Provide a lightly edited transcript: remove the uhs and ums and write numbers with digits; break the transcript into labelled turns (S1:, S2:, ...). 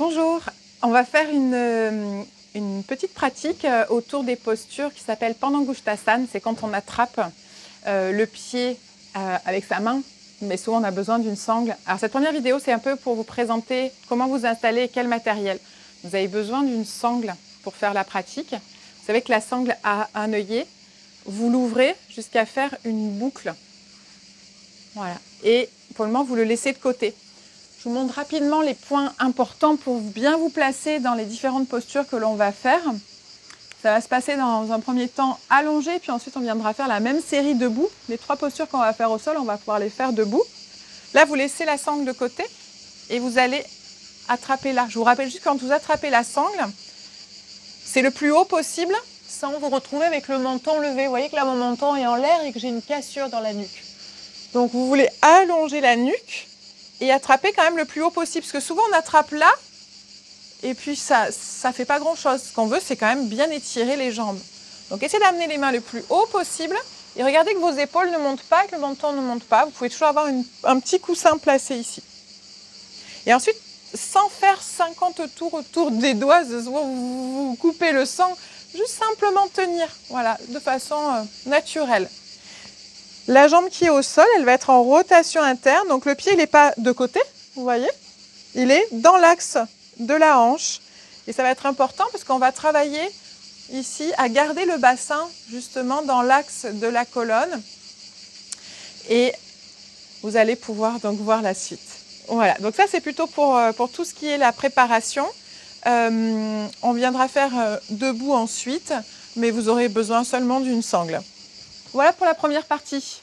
S1: Bonjour, on va faire une petite pratique autour des postures qui s'appelle Pandangusthasana. C'est quand on attrape le pied avec sa main, mais souvent on a besoin d'une sangle. Alors cette première vidéo, c'est un peu pour vous présenter comment vous installer et quel matériel. Vous avez besoin d'une sangle pour faire la pratique. Vous savez que la sangle a un œillet. Vous l'ouvrez jusqu'à faire une boucle. Voilà. Et pour le moment, vous le laissez de côté. Je vous montre rapidement les points importants pour bien vous placer dans les différentes postures que l'on va faire. Ça va se passer dans un premier temps allongé, puis ensuite on viendra faire la même série debout. Les 3 postures qu'on va faire au sol, on va pouvoir les faire debout. Là, vous laissez la sangle de côté et vous allez attraper là. Je vous rappelle juste, quand vous attrapez la sangle, c'est le plus haut possible sans vous retrouver avec le menton levé. Vous voyez que là, mon menton est en l'air et que j'ai une cassure dans la nuque. Donc, vous voulez allonger la nuque et attraper quand même le plus haut possible. Parce que souvent, on attrape là et puis ça ne fait pas grand-chose. Ce qu'on veut, c'est quand même bien étirer les jambes. Donc, essayez d'amener les mains le plus haut possible et regardez que vos épaules ne montent pas, que le menton ne monte pas. Vous pouvez toujours avoir un petit coussin placé ici. Et ensuite, sans faire 50 tours autour des doigts, vous coupez le sang, juste simplement tenir, voilà, de façon naturelle. La jambe qui est au sol, elle va être en rotation interne, donc le pied il n'est pas de côté, vous voyez, il est dans l'axe de la hanche. Et ça va être important parce qu'on va travailler ici à garder le bassin justement dans l'axe de la colonne. Et vous allez pouvoir donc voir la suite. Voilà, donc ça c'est plutôt pour tout ce qui est la préparation. On viendra faire debout ensuite, mais vous aurez besoin seulement d'une sangle. Voilà pour la première partie.